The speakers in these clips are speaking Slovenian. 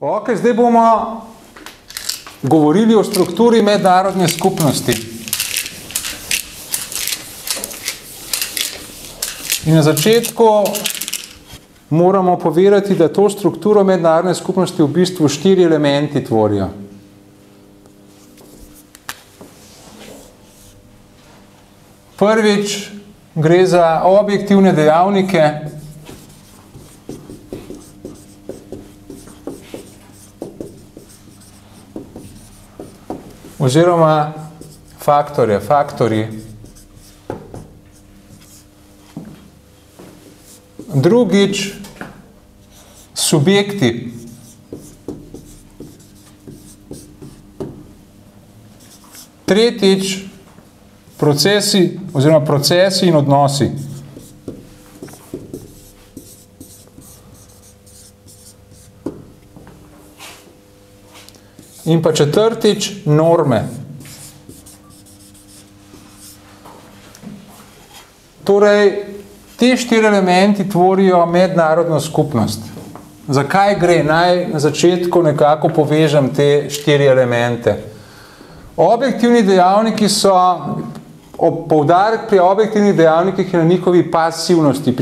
Ok, zdaj bomo govorili o strukturi mednarodne skupnosti. In na začetku moramo povedati, da to strukturo mednarodne skupnosti v bistvu 4 elementi tvorijo. Prvič gre za objektivne dejavnike, oziroma faktorji. Drugič, subjekti. Tretjič, procesi in odnosi. In pa četrtič, norme. Torej, te 4 elementi tvorijo mednarodno skupnost. Zakaj gre? Naj na začetku nekako povežem te 4 elemente. Objektivni dejavniki so, poudarek pri objektivnih dejavnikih je na njihovi pasivnosti,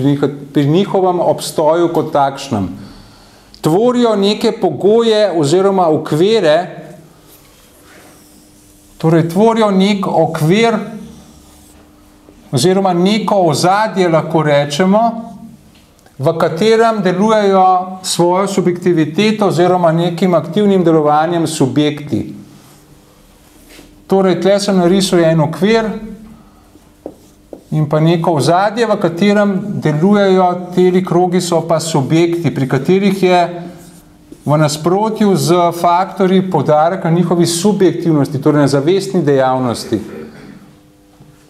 pri njihovem obstoju kot takšnem. Tvorijo neke pogoje oziroma okvire, torej tvorijo nek okvir oziroma neko ozadje, lahko rečemo, v katerem delujejo svojo subjektiviteto oziroma nekim aktivnim delovanjem subjekti. Torej, tle sem narisal en okvir in pa neko ozadje, v katerem delujejo teli krogi, so pa subjekti, pri katerih je v nasprotju z faktorji poudarek na njihovi subjektivnosti, torej na zavestni dejavnosti.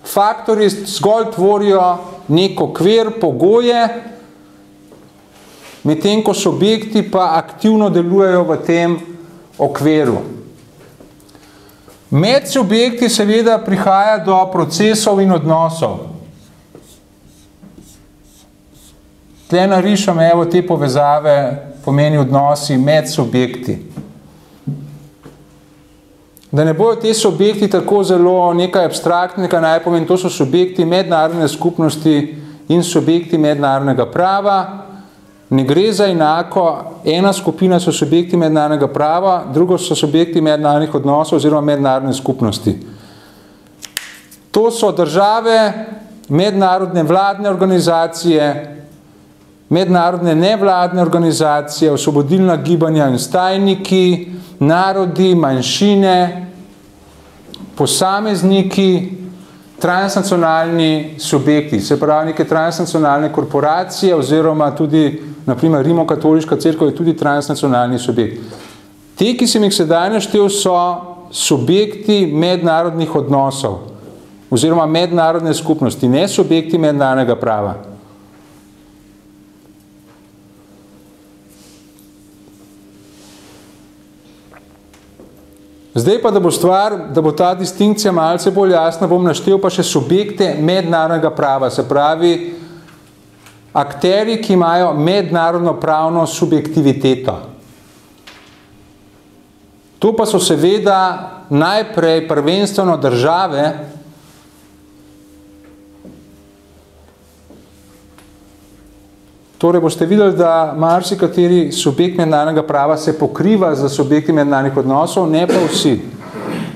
Faktorji zgolj tvorijo nek okvir, pogoje, medtem ko subjekti pa aktivno delujejo v tem okviru. Med subjekti seveda prihaja do procesov in odnosov. Tle narišem evo te povezave, pomeni odnosi med subjekti. Da ne bojo te subjekti tako zelo nekaj abstraktnega, naj pomeni, to so subjekti mednarodne skupnosti in subjekti mednarodnega prava. Ne gre za enako, ena skupina so subjekti mednarodnega prava, drugo so subjekti mednarodnih odnosov oziroma mednarodne skupnosti. To so države, mednarodne vladne organizacije, mednarodne nevladne organizacije, osvobodilna gibanja in stajniki, narodi, manjšine, posamezniki, transnacionalni subjekti, se pravi neke transnacionalne korporacije oziroma tudi, naprimer, Rimokatoliška cerkev je tudi transnacionalni subjekt. Te, ki sem jih sedaj naštel, so subjekti mednarodnih odnosov oziroma mednarodne skupnosti, ne subjekti mednarodnega prava. Zdaj pa, da bo ta distinkcija malce bolj jasna, bom naštel pa še subjekte mednarodnega prava, se pravi akterji, ki imajo mednarodno pravno subjektiviteto. To pa so seveda najprej prvenstveno države, torej boste videli, da marsikateri subjekt mednarodnega prava se pokriva za subjekti mednarodnih odnosov, ne pa vsi.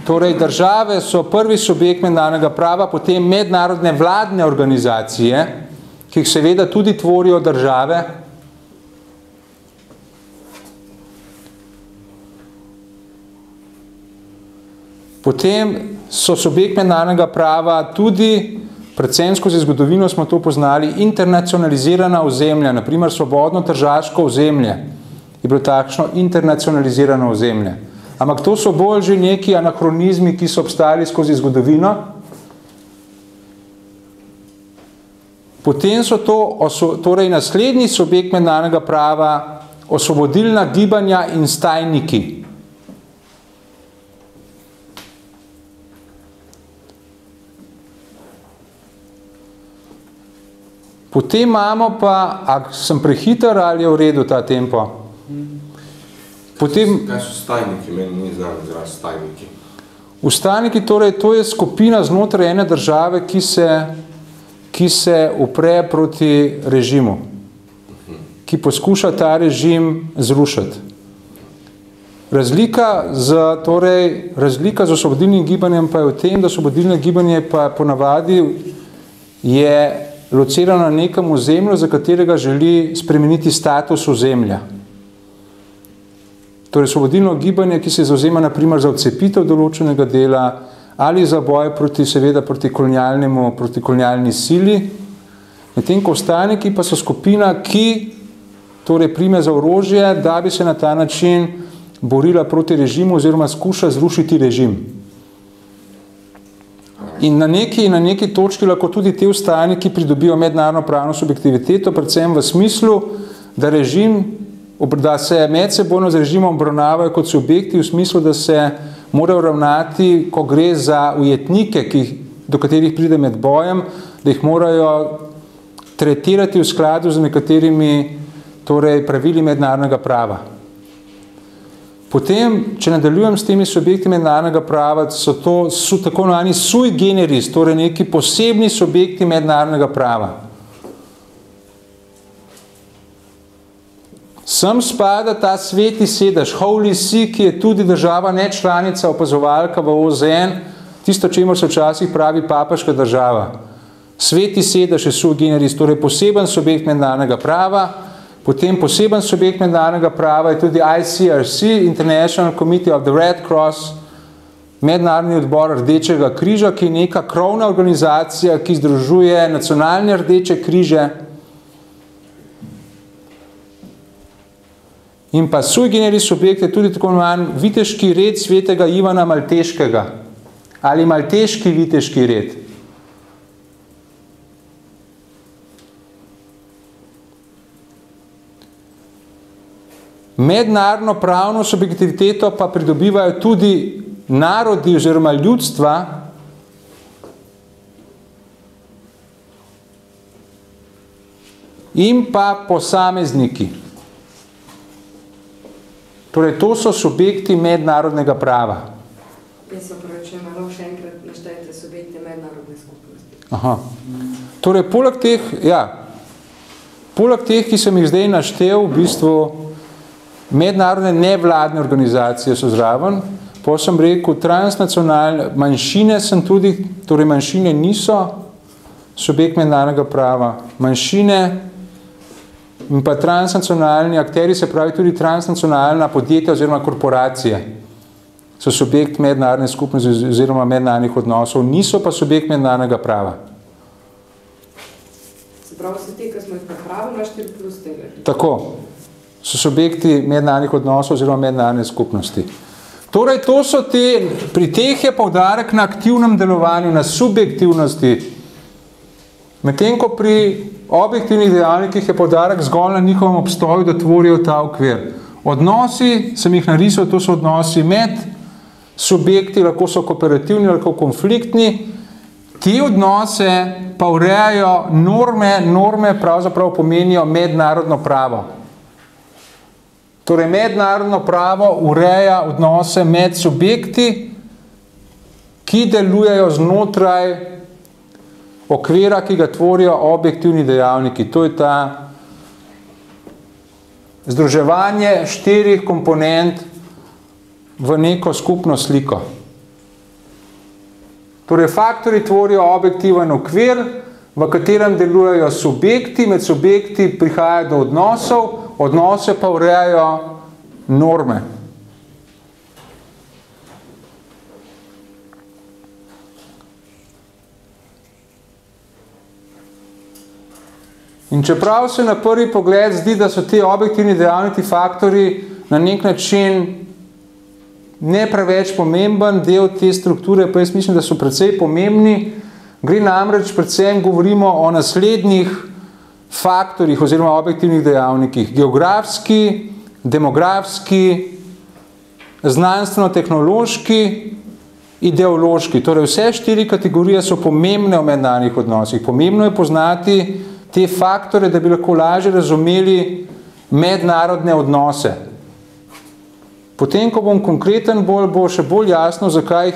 Torej, države so prvi subjekt mednarodnega prava, potem mednarodne vladne organizacije, ki jih seveda tudi tvorijo države. Potem so subjekt mednarodnega prava tudi, predvsem skozi zgodovino smo to poznali, internacionalizirana ozemlja, naprimer svobodno tržaško ozemlje je bilo takšno internacionalizirano ozemlje. Ampak to so bolj že neki anahronizmi, ki so obstajali skozi zgodovino. Potem so to, torej naslednji subjekt mednarodnega prava, osvobodilna gibanja in stajniki. Potem imamo pa, a sem prehiter ali je v redu ta tempo? Potem, kaj so stajniki? Meni ni znam izraz stajniki. Vstajniki, torej, to je skupina znotraj ene države, ki se upre proti režimu, ki poskuša ta režim zrušiti. Razlika z osvobodilnim gibanjem pa je v tem, da osvobodilno gibanje pa ponavadi je locirano na nekem ozemlju, za katerega želi spremeniti status ozemlja. Torej, osvobodilno gibanje, ki se zauzema na primer za odcepitev določenega dela ali za boj proti kolonialni sili. Medtem ko vstajniki pa so skupina, ki torej prime za orožje, da bi se na ta način borila proti režimu oziroma skuša zrušiti režim. In na neki točki lahko tudi te vstajniki pridobijo mednarodno pravno subjektiviteto, predvsem v smislu, da se medsebojno z režimom obravnavajo kot subjekti, v smislu, da se morajo ravnati, ko gre za ujetnike, do katerih pride med bojem, da jih morajo tretirati v skladu z nekaterimi pravili mednarodnega prava. Potem, če nadaljujem s temi subjekti mednarodnega prava, so tako imenovani sui generis, torej neki posebni subjekti mednarodnega prava. Sem spada ta sveti sedež, Holy See, ki je tudi država nečlanica, opazovalka v OZN, tisto, čemur se včasih pravi papežka država. Sveti sedež je sui generis, torej poseben subjekt mednarodnega prava. Potem poseben subjekt mednarodnega prava je tudi ICRC, International Committee of the Red Cross, mednarodni odbor Rdečega križa, ki je neka krovna organizacija, ki združuje nacionalne rdeče križe. In pa sui generis subjekt je tudi tako imenovan viteški red svetega Ivana Malteškega ali malteški viteški red. Mednarodno pravno subjektiviteto pa pridobivajo tudi narodi oziroma ljudstva, in pa posamezniki. Torej, to so subjekti mednarodnega prava. Jaz se pravičujem, malo še enkrat naštejte subjekte mednarodne skupnosti. Aha. Torej, poleg teh, ki sem jih zdaj naštel, v bistvu mednarodne nevladne organizacije so zraven, pa sem rekel, transnacionalne manjšine sem tudi, torej manjšine niso subjekt mednarodnega prava. Manjšine in pa transnacionalni akteri, se pravi tudi transnacionalna podjetja oziroma korporacije, so subjekt mednarodne skupnosti oziroma mednarodnih odnosov, niso pa subjekt mednarodnega prava. Se pravi, so te, ki smo jih napravili, na 4 plus tega. Tako. So subjekti mednarodnih odnosov oziroma mednarodne skupnosti. Torej, to so pri teh je poudarek na aktivnem delovanju, na subjektivnosti. Medtem ko pri objektivnih dejavnikih je poudarek zgolj na njihovem obstoju, da tvorijo ta okvir. Odnosi, sem jih narisal, to so odnosi med subjekti, lahko so kooperativni, lahko konfliktni. Te odnose pa urejajo norme pravzaprav pomenijo mednarodno pravo. Torej, mednarodno pravo ureja odnose med subjekti, ki delujejo znotraj okvira, ki ga tvorijo objektivni dejavniki. To je ta združevanje 4 komponent v neko skupno sliko. Torej, faktorji tvorijo objektiven okvir, v katerem delujejo subjekti, med subjekti prihaja do odnosov, odnose pa urejajo norme. In čeprav se na prvi pogled zdi, da so ti objektivni dejavniki faktorji na nek način ne preveč pomemben del te strukture, pa jaz mislim, da so precej pomembni. Gre namreč predvsem, govorimo o naslednjih faktorjih oziroma objektivnih dejavnikih. Geografski, demografski, znanstveno-tehnološki, ideološki. Torej, vse 4 kategorije so pomembne v mednarodnih odnosih. Pomembno je poznati te faktore, da bi lahko lažje razumeli mednarodne odnose. Potem, ko bom konkreten bolj, bo še bolj jasno, zakaj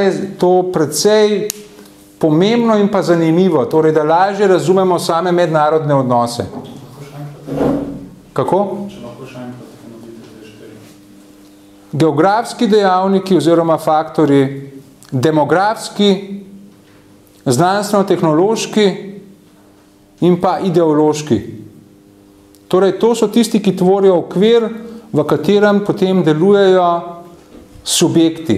je to precej pomembno in pa zanimivo, torej, da lažje razumemo same mednarodne odnose. Kako? Geografski dejavniki oziroma faktori, demografski, znanstveno-tehnološki in pa ideološki. Torej, to so tisti, ki tvorijo okvir, v katerem potem delujejo subjekti.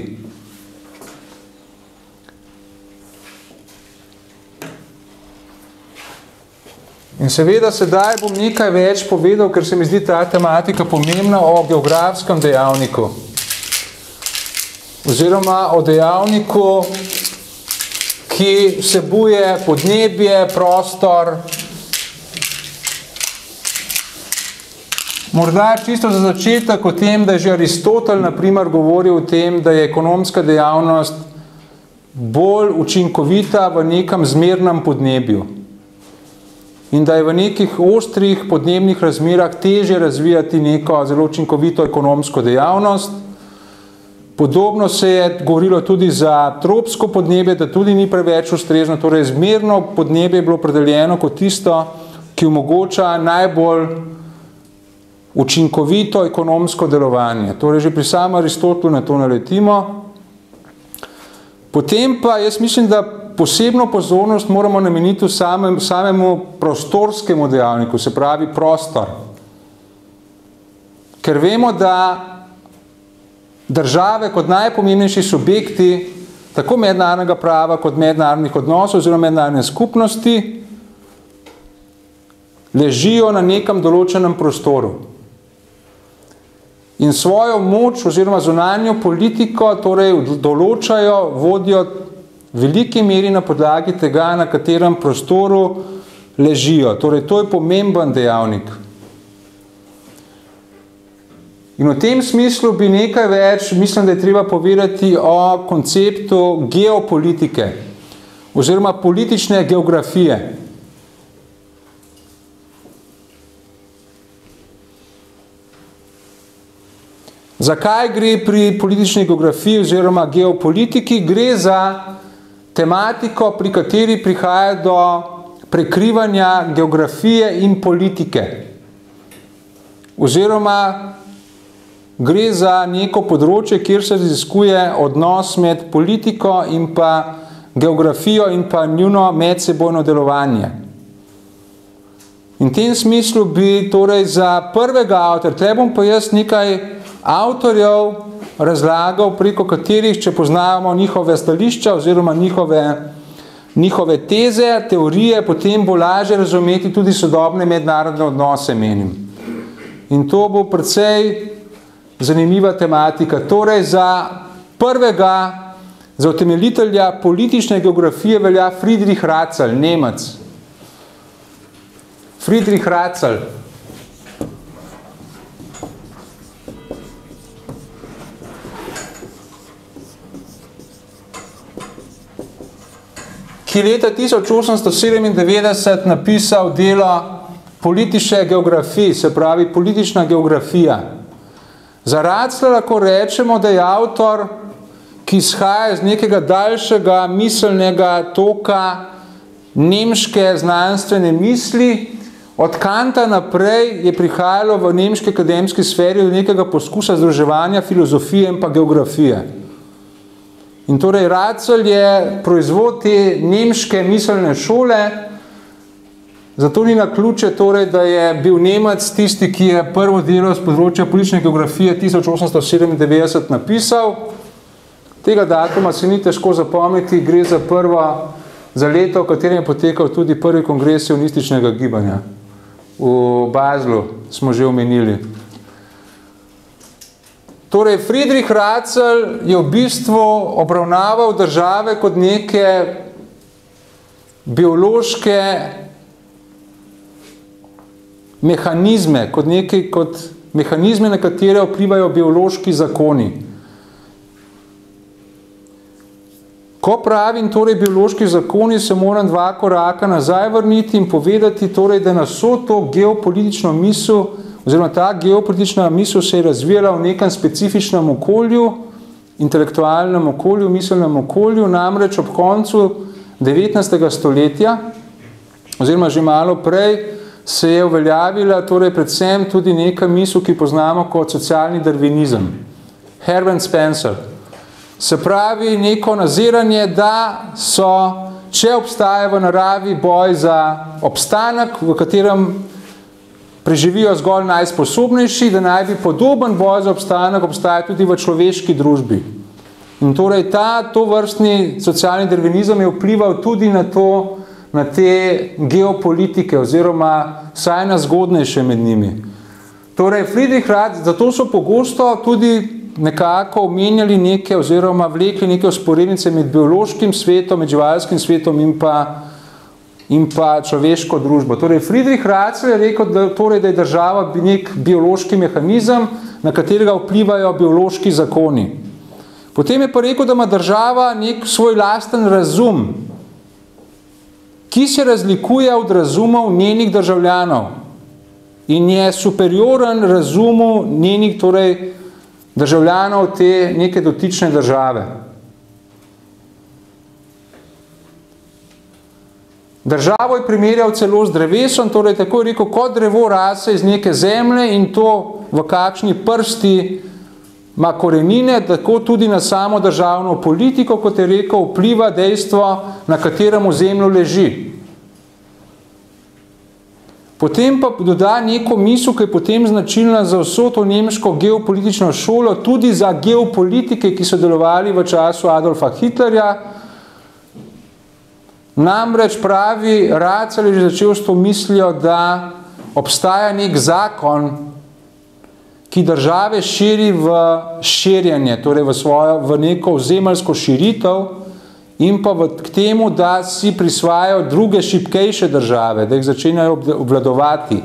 In seveda sedaj bom nekaj več povedal, ker se mi zdi ta tematika pomembna, o geografskem dejavniku. Oziroma o dejavniku, ki vsebuje podnebje, prostor. Morda čisto za začetek o tem, da je že Aristotel na primer govoril o tem, da je ekonomska dejavnost bolj učinkovita v nekem zmernem podnebju. In da je v nekih ostrih podnebnih razmerah težje razvijati neko zelo učinkovito ekonomsko dejavnost. Podobno se je govorilo tudi za tropsko podnebje, da tudi ni preveč ustrezno, torej zmerno podnebje je bilo opredeljeno kot tisto, ki omogoča najbolj učinkovito ekonomsko delovanje. Torej že pri samem Aristotelu na to naletimo. Potem pa jaz mislim, da posebno pozornost moramo nameniti samemu prostorskemu dejavniku, se pravi prostor. Ker vemo, da države kot najpomembnejši subjekti tako mednarodnega prava kot mednarodnih odnosov oziroma mednarodne skupnosti ležijo na nekem določenem prostoru. In svojo moč oziroma zunanjo politiko torej določajo, vodijo v veliki meri na podlagi tega, na katerem prostoru ležijo. Torej, to je pomemben dejavnik. In v tem smislu bi nekaj več, mislim, da je treba povedati o konceptu geopolitike oziroma politične geografije. Zakaj gre pri politični geografiji oziroma geopolitiki? Gre za tematiko, pri kateri prihaja do prekrivanja geografije in politike. Oziroma gre za neko področje, kjer se raziskuje odnos med politiko in pa geografijo in pa njuno medsebojno delovanje. In v tem smislu bi torej za prvega avtorja, tle bom pa jaz nekaj avtorjev razlagal, preko katerih, če poznamo njihove stališča oziroma njihove teze, teorije, potem bo lažje razumeti tudi sodobne mednarodne odnose, menim. In to bo precej zanimiva tematika. Torej za prvega, za utemeljitelja politične geografije velja Friedrich Ratzel, Nemec. Friedrich Ratzel. Ki leta 1897 napisal delo politične geografije, se pravi politična geografija. Za Ratzla lahko rečemo, da je avtor, ki izhaja iz nekega daljšega miselnega toka nemške znanstvene misli. Od Kanta naprej je prihajalo v nemški akademski sferi do nekega poskusa združevanja filozofije in pa geografije. In torej Ratzel je proizvod te nemške miselne šole, zato ni naključje torej, da je bil Nemec tisti, ki je prvo delo z področja politične geografije 1897 napisal. Tega datuma se ni težko zapomniti, gre za leto, v katerem je potekal tudi prvi kongres sionističnega gibanja. V Baslu smo že omenili. Torej, Friedrich Ratzel je v bistvu obravnaval države kot neke biološke mehanizme, kot mehanizme, na katere vplivajo biološki zakoni. Ko pravim torej biološki zakoni, se moram dva koraka nazaj vrniti in povedati, torej, da na vso to geopolitično misel oziroma ta geopolitična misel se je razvijala v nekem specifičnem okolju, intelektualnem okolju, miselnem okolju, namreč ob koncu 19. stoletja, oziroma že malo prej, se je uveljavila torej predvsem tudi neka misel, ki poznamo kot socialni darvinizem. Herbert Spencer. Se pravi neko naziranje, da so, če obstaja v naravi boj za obstanek, v katerem preživijo zgolj najsposobnejši, da naj bi podoben boj za obstanek obstaja tudi v človeški družbi. In torej to vrstni socialni darvinizem je vplival tudi na te geopolitike oziroma vsaj na zgodnejše med njimi. Torej, Friedrich Ratzel, zato so pogosto tudi nekako omenjali neke oziroma vlekli neke usporednice med biološkim svetom, med živalskim svetom in pa človeško družbo. Torej, Friedrich Ratzel je rekel, da je država nek biološki mehanizem, na katerega vplivajo biološki zakoni. Potem je pa rekel, da ima država nek svoj lasten razum, ki se razlikuje od razumov njenih državljanov in je superioren razumu njenih torej državljanov te neke dotične države. Državo je primerjal celo z drevesom, torej tako je rekel, kot drevo rase iz neke zemlje in to v kakšni prsti ima korenine, tako tudi na samo državno politiko, kot je rekel, vpliva dejstvo, na katerem ozemlju leži. Potem pa doda neko misel, ki je potem značilna za vso to nemško geopolitično šolo, tudi za geopolitike, ki so delovali v času Adolfa Hitlerja. Namreč pravi, Ratzel je že začel s to mislijo, da obstaja nek zakon, ki države širi v širjenje, torej v neko ozemeljsko širitev in pa k temu, da si prisvajajo druge šibkejše države, da jih začenjajo obvladovati.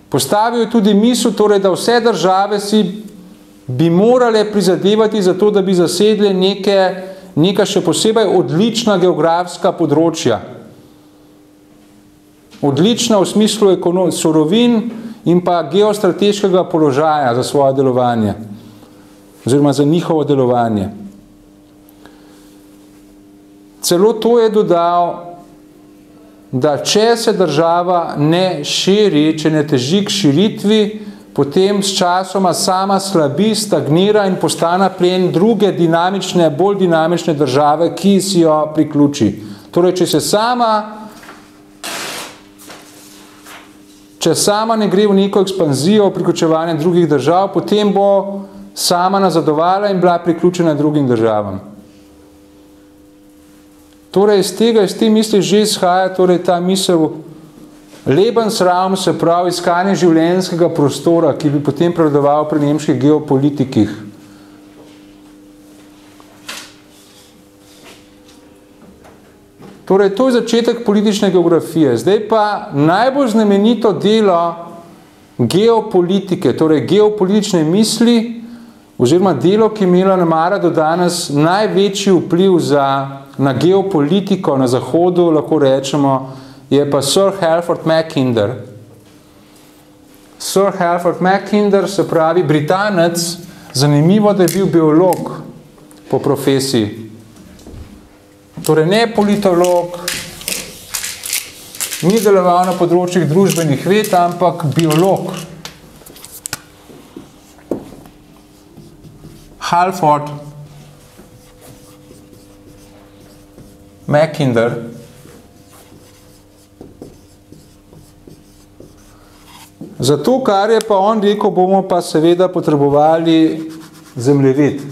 Postavil je tudi misel, torej, da vse države si bi morale prizadevati za to, da bi zasedle neka še posebej odlična geografska področja. Odlična v smislu surovin in pa geostrateškega položaja za svoje delovanje, oziroma za njihovo delovanje. Celo to je dodal, da če se država ne širi, če ne teži k širitvi, potem s časoma sama slabi, stagnira in postane plen druge dinamične, bolj dinamične države, ki si jo priključi. Torej, če sama ne gre v neko ekspanzijo, priključevanje drugih držav, potem bo sama nazadovala in bila priključena drugim državam. Torej, iz te misli že izhaja torej ta misel Lebensraum, se pravi iskanje življenjskega prostora, ki bi potem prevladoval pri nemških geopolitikih. Torej, to je začetek politične geografije. Zdaj pa najbolj znamenito delo geopolitike, torej geopolitične misli, oziroma delo, ki je imelo namara do danes največji vpliv na geopolitiko na Zahodu, lahko rečemo, je pa Sir Halford Mackinder. Sir Halford Mackinder, se pravi Britanec, zanimivo, da je bil biolog po profesiji. Torej ne politolog, ni deloval na področjih družbenih ved, ampak biolog. Halford Mackinder. Zato, kar je pa on rekel, bomo pa seveda potrebovali zemljevid.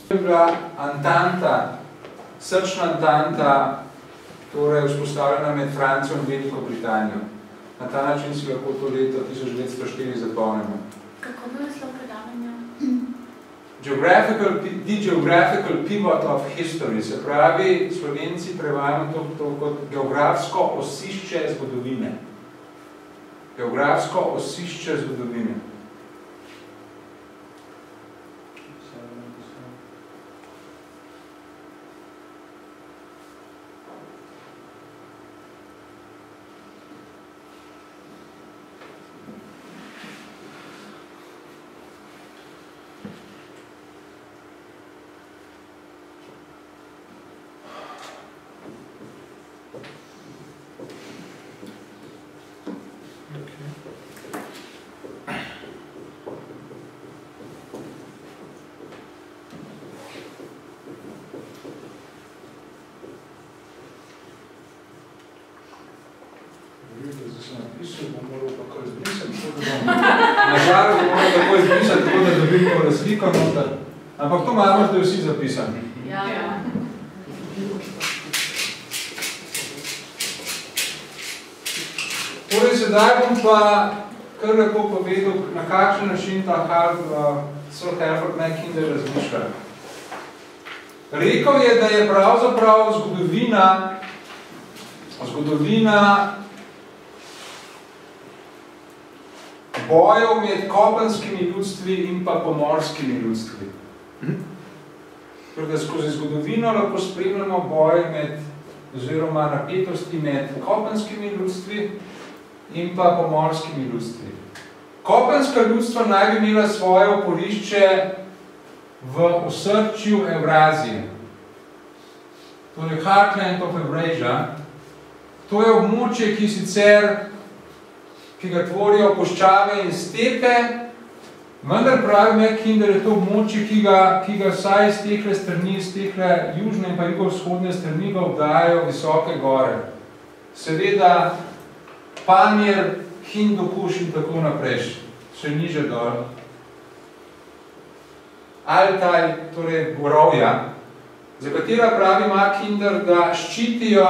To je bila Antanta, srčna Antanta, torej vzpostavljena med Francijo in Veliko Britanijo. Na ta način si lahko to leto 1904 zapomnimo. Kako bi naslov predavanja? The Geographical Pivot of History, se pravi, Slovenci prevajamo to kot geografsko osišče zgodovine. Geografsko osišče zgodovine. Vidite, da sem napisal, bom moral pa kar izbrisati, tako da bom nažalost moral tako izbrisati, tako da dobim to razliko noter. Ampak to imamo zdaj vsi zapisani. Ja. Torej, sedaj bom pa kar lepo povedal, na kakšen način ta Sir Herbert Mackinder razmišlja. Rekel je, da je pravzaprav zgodovina bojev med kopenskimi ljudstvi in pa pomorskimi ljudstvi. Torej, da skozi zgodovino lahko spremljamo boje oziroma napetosti med kopenskimi ljudstvi in pa pomorskimi ljudstvi. Kopenska ljudstva naj bi imela svoje oporišče v osrčju Evrazije. Torej, Heartland of Eurasia. To je območje, ki ga tvorijo puščave in stepe, vendar pravi Mackinder je to območje, ki ga vsaj iz tekle strani, iz tekle južne in pa jugovzhodne strani ga obdajajo visoke gore. Seveda Pamir, Hindukuš in tako naprej, še niže dol. Altaj, torej gorovja, za katera pravi Mackinder, da ščitijo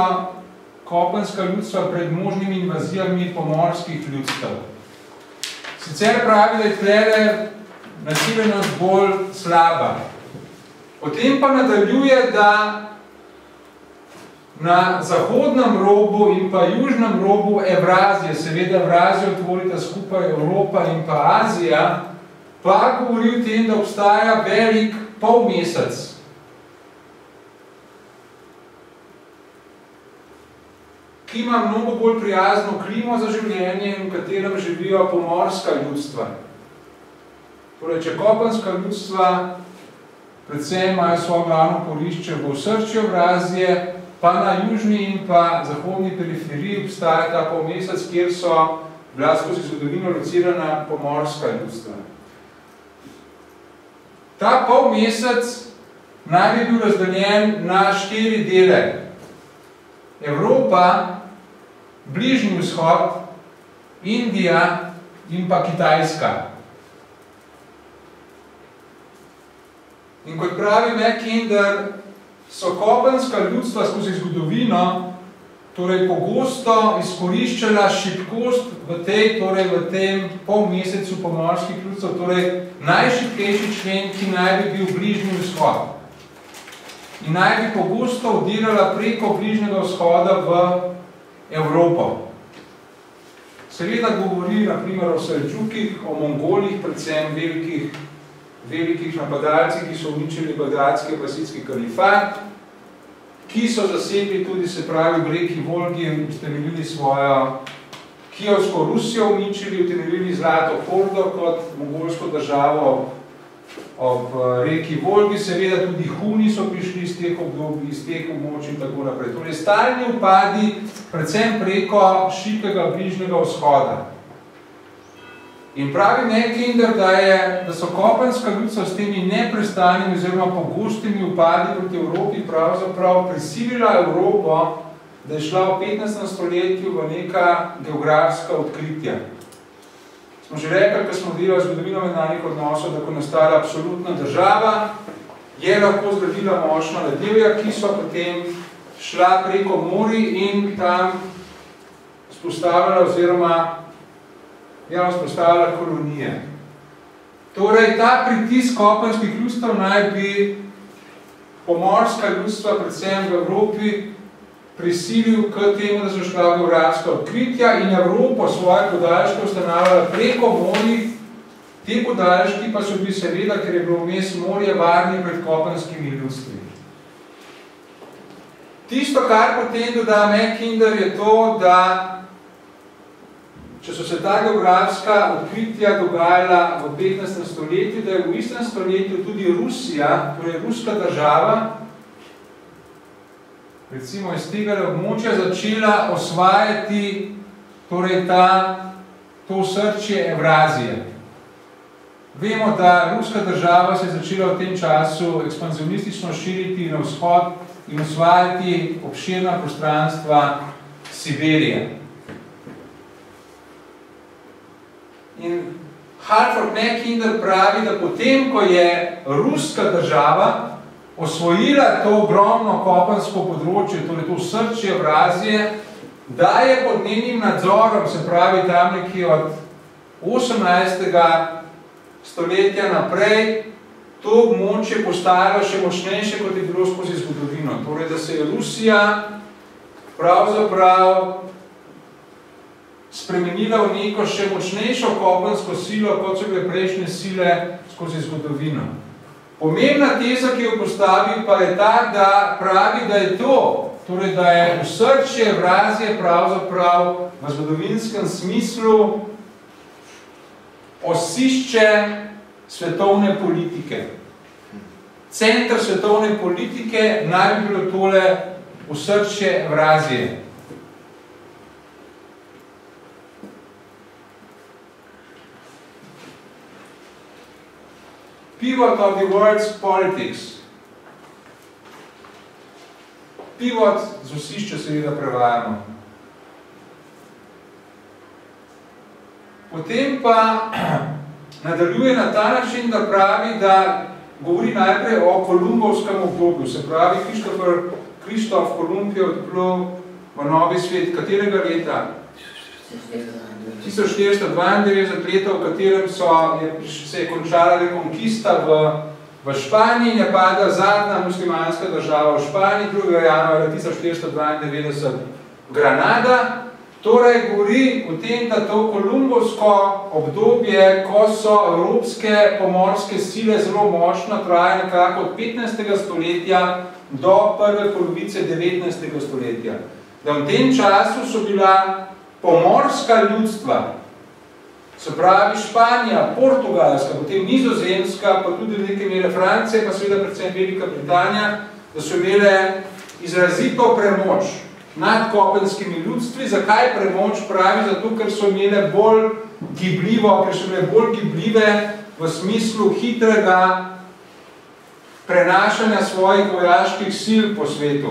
kopenska ljudstva pred možnimi invazijami pomorskih ljudstev. Sicer pravi, da je tlele naseljenost bolj slaba. Potem pa nadaljuje, da na zahodnem robu in pa južnem robu Evrazije, seveda Evrazijo tvorita skupaj Evropa in pa Azija, pa govori o tem, da obstaja velik polmesec. Ki ima mnogo bolj prijazno klimo za življenje in v katerem živijo pomorska ljudstva. Torej, če kopenska ljudstva predvsem imajo svoje glavno oporišče v osrčju Evrazije, pa na južni in pa zahodni periferiji obstaja ta polmesec, kjer so bila skozi zgodovino locirana pomorska ljudstva. Ta polmesec naj bi bil razdeljen na 4 dele. Evropa, Bližnji vzhod, Indija in pa Kitajska. In kot pravi Mackinder, so kopenska ljudstva skozi zgodovino torej pogosto izkoriščala šibkost v tem polmesecu pomorskih ljudstv, torej najšibkejši člen, ki naj bi bil Bližnji vzhod. In naj bi pogosto vdirala preko Bližnjega vzhoda v Evropo. Seveda govori na primer o Seldžukih, o Mongolih, predvsem velikih napadalcih, ki so uničili bagdadski abasitski kalifat, ki so zasedli tudi, se pravi, v reki Volgi in utemeljili svojo Kijevsko Rusijo, uničili, utemeljili Zlato Hordo kot mongolsko državo ob reki Volgi, seveda tudi Huni so prišli iz teh obdobij, iz teh območij in tako naprej. Torej, stalni upadi predvsem preko šibkega Bližnjega vzhoda. In pravi Mackinder, da so kopenska ljudstva s temi neprestanimi oziroma pogostimi upadi proti Evropi pravzaprav prisilila Evropo, da je šla v 15. stoletju v neka geografska odkritja. Smo že rekli, ko smo delali zgodovino mednarodnih odnosov, da ko nastala absolutna država, je lahko zgradila močna ledevja, ki so potem šla preko morij in tam vzpostavila oziroma vzpostavila kolonije. Torej, ta pritisk kopenskih ljudstev naj bi pomorska ljudstva, predvsem v Evropi, prisilil k temu, da so šla geografska odkritja in Evropo svoje podaljške ustanavljala preko morij. Te podaljški pa so bili seveda, ker je bilo vmes morje, varni pred kopenskimi ljudstvi. Tisto, kar potem doda Mackinder, je to, da če so se ta geografska odkritja dogajala v 15. stoletju, da je v istem stoletju tudi Rusija, torej ruska država, recimo iz tega območja začela osvajati torej to osrčje Evrazije. Vemo, da ruska država se je začela v tem času ekspanzionistično širiti na vzhod in osvajati obširna prostranstva Siberije. in Halford Mackinder pravi, da potem, ko je ruska država osvojila to ogromno kopensko področje, torej to srčje Evrazije, da je pod njenim nadzorom, se pravi tam nekje od 18. stoletja naprej, to območje postajalo še močnejše, kot je bilo skozi zgodovino. Torej, da se je Rusija pravzaprav spremenila v neko še močnejšo kopensko silo, kot so bile prejšnje sile skozi zgodovino. Pomembna teza, ki jo postavi, pa je ta, da pravi, da je to, torej, da je osrčje Evrazije pravzaprav v zgodovinskem smislu osišče svetovne politike. Center svetovne politike naj bi bilo tole osrčje Evrazije. Pivot of the world's politics. Pivot z osišče seveda prevajamo. Potem pa nadaljuje na ta način, da pravi, da govori najprej o kolumbovskem obdobju. Se pravi, Krištof Kolumb je odplul v Novi svet. Katerega leta? 1492 leta, v katerem se je končala rekonkista v Španiji in je padla zadnja muslimanska država v Španiji, 2. januarja 1492 Granada. Torej, govori o tem, da to kolumbovsko obdobje, ko so evropske pomorske sile zelo močno, traja nekako od 15. stoletja do prve polovice 19. stoletja. Da v tem času so bila pomorska ljudstva, se pravi Španija, Portugalska, potem Nizozemska, pa tudi neke mere Francije, pa seveda predvsem Velika Britanija, da so imele izrazito premoč nad kopenskimi ljudstvi. Zakaj premoč pravi? Zato, ker so imele bolj gibljive v smislu hitrega prenašanja svojih vojaških sil po svetu.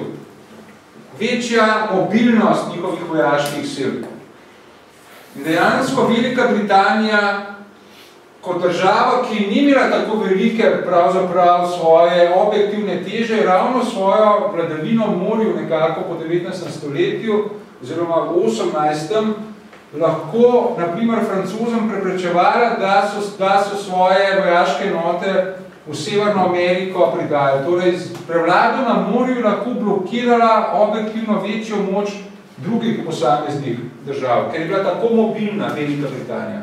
Večja mobilnost njihovih vojaških sil. Dejansko Velika Britanija kot država, ki ni imela tako velike pravzaprav svoje objektivne teže, ravno svojo vladavino morju nekako po 19. stoletju oziroma v 18. lahko, na primer, Francozom preprečevala, da so svoje vojaške enote v Severno Ameriko pridajali. Torej, prevlado na morju lahko blokirala objektivno večjo moč drugih posameznih držav, ker je bila tako mobilna Velika Britanija.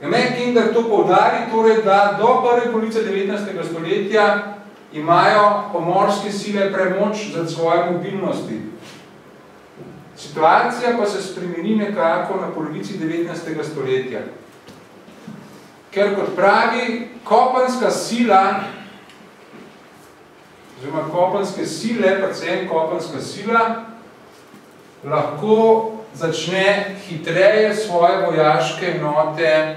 Mackinder to poudari, torej, da do prve polovice 19. stoletja imajo pomorske sile premoč za svoje mobilnosti. Situacija pa se spremeni nekako na polovici 19. stoletja. Ker, kot pravi, kopenska sila, oziroma kopenske sile, predvsem kopenska sila, lahko začne hitreje svoje vojaške enote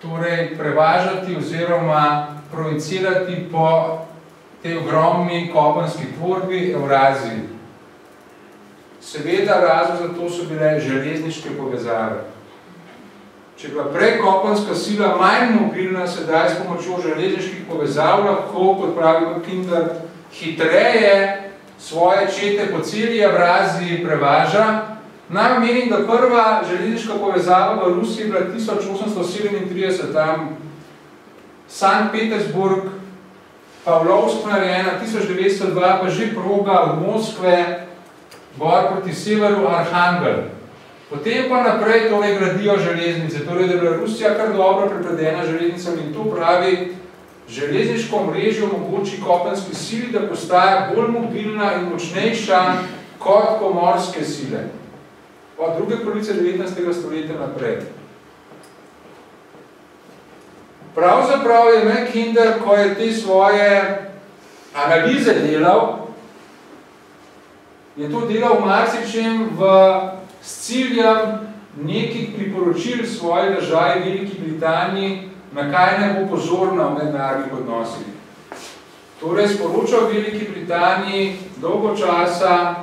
torej prevažati oziroma projicirati po tej ogromni kopenski tvorbi Evraziji. Seveda razlog za to so bile železniške povezave. Če je bila prej kopenska sila manj mobilna, sedaj s pomočjo železniških povezav lahko, kot pravi Mackinder, hitreje svoje čete po celi Evraziji prevaža. Naj omenim, da prva železniška povezava v Rusiji je bila 1837, tam Sankt Petersburg, Pavlovsk narejena, 1902 pa že proga od Moskve gor proti severu Arhangel. Potem pa naprej torej gradijo železnice, torej da je bila Rusija kar dobro prepredena železnicami in to pravi, železniško mrežje omogoči kopenski sili, da postaja bolj mobilna in močnejša kot pomorske sile. Od druge polovice 19. stoletja naprej. Pravzaprav je Mackinder, ko je te svoje analize delal, je to delal marsičem s ciljem nekih priporočil svoje državi Veliki Britaniji, na kaj ne bo pozorna v mednarodnih odnosih. Torej, sporočal Veliki Britaniji dolgo časa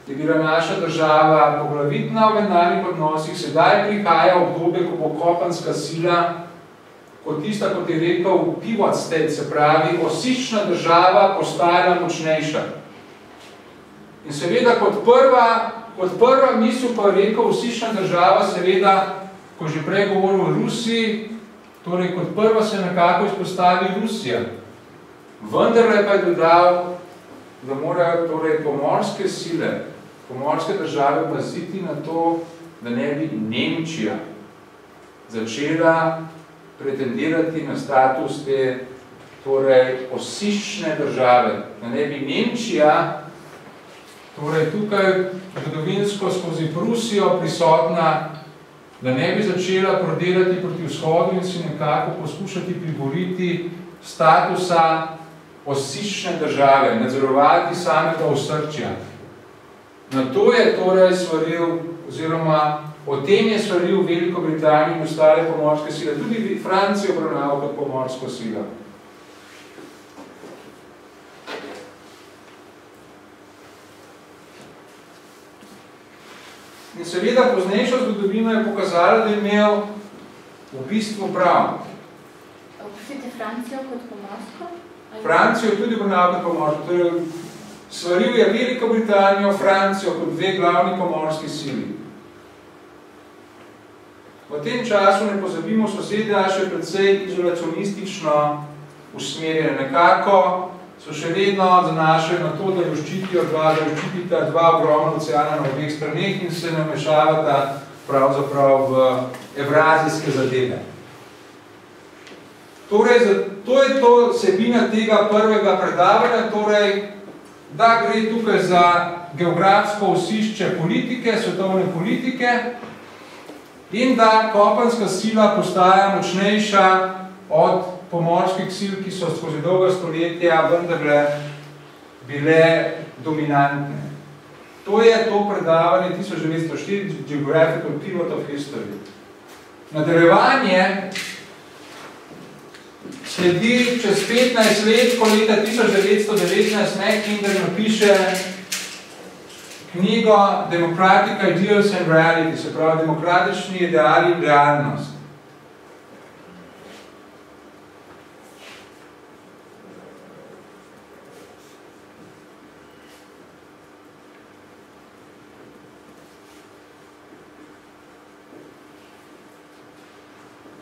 je bila naša država poglavitna v mednarodnih odnosih, sedaj prihaja obdobje, ko bo kopenska sila, kot tista, kot je rekel, pivot state, se pravi, osična država postajala močnejša. In seveda, kot prva misel pa je rekel, osična država, seveda, ko že prej govoril o Rusiji, torej kot prva se nekako izpostavi Rusija. Vendarle pa je dodal, da morajo torej pomorske sile, pomorske države paziti na to, da ne bi Nemčija začela pretendirati na status te torej osične države. Da ne bi Nemčija torej tukaj zgodovinsko skozi Prusijo prisotna, da ne bi začela prodelati proti vzhodu in si nekako poskušati priboriti statusa osične države, nadzorovati samega osrčja. Na to je torej svaril, oziroma o tem je svaril Veliko Britanijo in ostale pomorske sile. Tudi Francijo obravnaval kot pomorsko silo. In seveda poznejša zgodovina je pokazala, da je imel v bistvu prav. Oprostite Francijo kot pomorsko? Francijo tudi obravnaval kot pomorsko. Torej, svaril je Veliko Britanijo, Francijo kot dve glavni pomorski sili. V tem času, ne pozabimo, so ZDA še precej izolacionistično usmerjene. Nekako so še vedno zanašali na to, da jo ščitita dva ogromna oceana na obeh straneh in se namešavata pravzaprav v evrazijske zadeve. Torej, to je to vsebina tega prvega predavanja, torej, da gre tukaj za geografsko osišče politike, svetovne politike in da kopenska sila postaja močnejša od pomorskih sil, ki so skozi dolga stoletja vendarle bile dominantne. To je to predavanje 1904, Geographical Pivot of History. Nadaljevanje sledi čez 15 let, ko leta 1919 Mackinder napiše knjigo Democratic Ideals and Reality, se pravi demokratični ideali in realnost.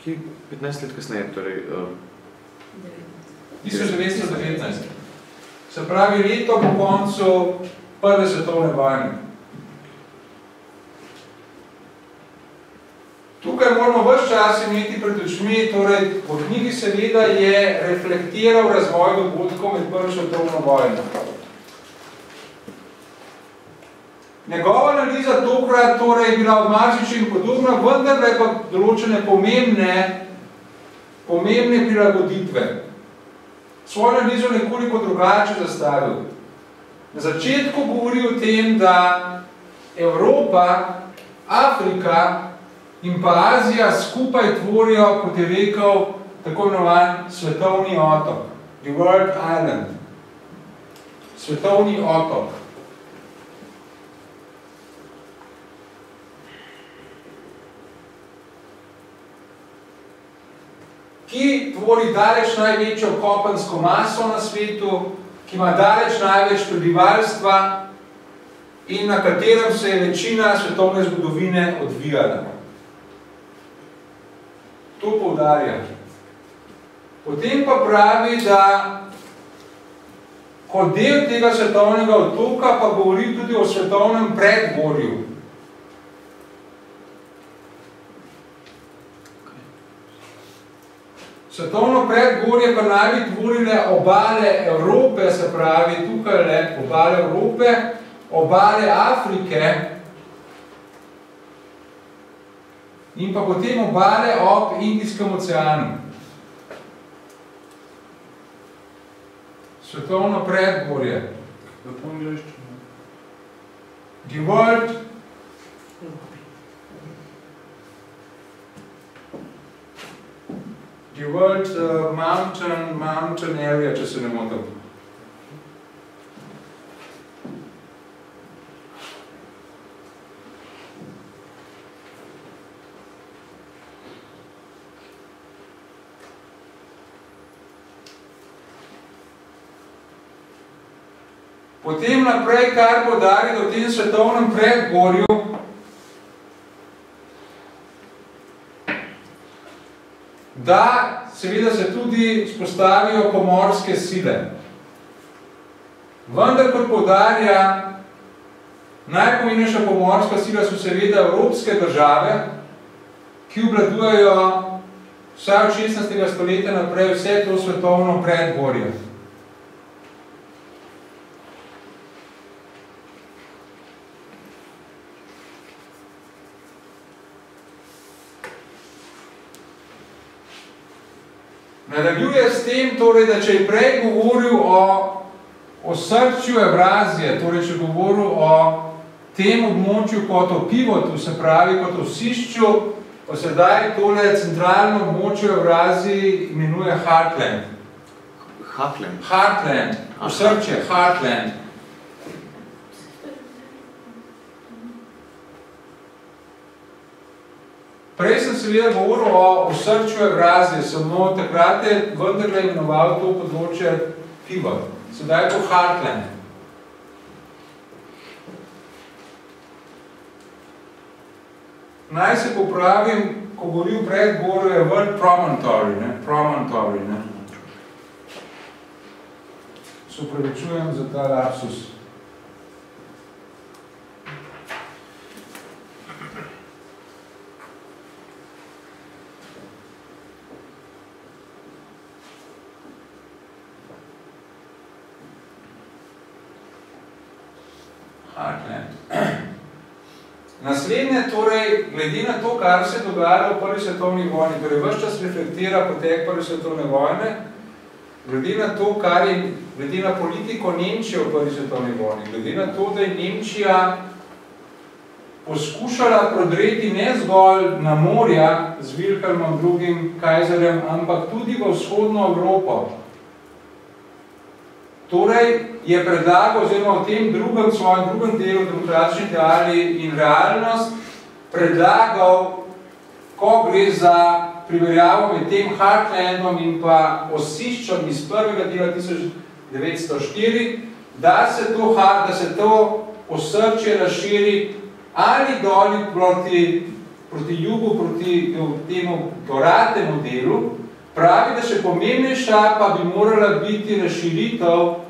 Ki 15 let kasneje, torej... 1919. Se pravi, leto po koncu Prve svetovne vojne. Tukaj moramo ves čas imeti pred očmi, torej v knjigi seveda je reflektiral razvoj dogodkov med Prvo svetovno vojno. Njegova analiza tokrat torej je bila v marsičem podobna, vendar je pa določene pomembne prilagoditve. Svojo analizo nekoliko drugače zastavil. Na začetku govori o tem, da Evropa, Afrika in pa Azija skupaj tvorijo, kot je rekel, tako imenovan svetovni otok. The World Island. Svetovni otok. Ki tvori daleč največjo kopensko maso na svetu, ki ima daleč največ prebivalstva in na katerem se je večina svetovne zgodovine odvijala. To poudarja. Potem pa pravi, da kot del tega svetovnega otoka pa govori tudi o svetovnem predgorju. Svetovno predgorje pa naj bi tvorile obale Evrope, se pravi tukaj le obale Evrope, obale Afrike in pa potem obale ob Indijskem oceanu. Svetovno predgorje. The world mountain area, če se ne motim. Potem naprej, kar poudarja, da v tem svetovnem predgorju da seveda se tudi spostavijo pomorske sile. Vendar, kot poudarja, najpomembnejša pomorska sila so seveda evropske države, ki obvladujejo vsaj od 16. stoletja naprej vse to svetovno predgorje. Nadaljuje s tem, torej, da če je prej govoril o srčju Evrazije, torej, če je govoril o tem območju kot o pivotu, se pravi kot o sišču, pa sedaj tole centralno območje Evraziji imenuje Heartland. Heartland? Heartland, osrčje, Heartland. Prej sem seveda govoril o osrčju Evrazije, samo takrat je vendarle imenoval to področje pivot. Sedaj je to Heartland. Naj se popravim, ko govoril predgorju, je word promontory, ne? Promontory, ne? Se upravičujem za ta lapsus. Naslednje, torej, glede na to, kar se dogajalo v prvi svetovni vojni, torej ves čas reflektira potek prve svetovne vojne, glede na to, kar je, glede na politiko Nemčije v prvi svetovni vojni, glede na to, da je Nemčija poskušala prodreti ne zgolj na morja z Wilhelmom II. Kajzerjem, ampak tudi v vzhodno Evropo. Torej je predlagal, oziroma v tem svojem drugem delu, demokratični ideali in realnost, predlagal, ko gre za primerjavo med tem Heartlandom in pa osiščom iz prvega dela 1904, da se to osrčje razširi ali doli proti jugu, proti temu doratemu delu. Pravi, da še pomembnejša pa bi morala biti razširitev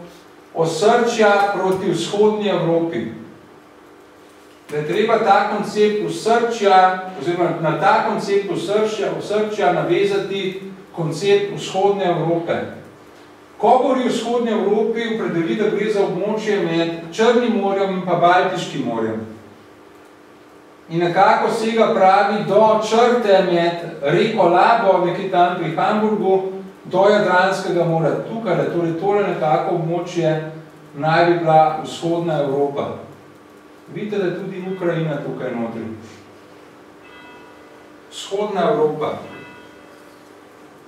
osrčja proti vzhodni Evropi. Da je treba ta koncept osrčja, oziroma na ta koncept osrčja navezati koncept vzhodne Evrope. Ko govori o vzhodni Evropi, opredeli, da gre za območje med Črnim morjem in pa Baltiškim morjem. In nekako sega pravi do črte med reko Labo, nekaj tam pri Hamburgu, do Jadranskega morja. Tukaj, torej tole nekako območje naj bi bila vzhodna Evropa. Vidite, da je tudi Ukrajina tukaj notri. Vzhodna Evropa.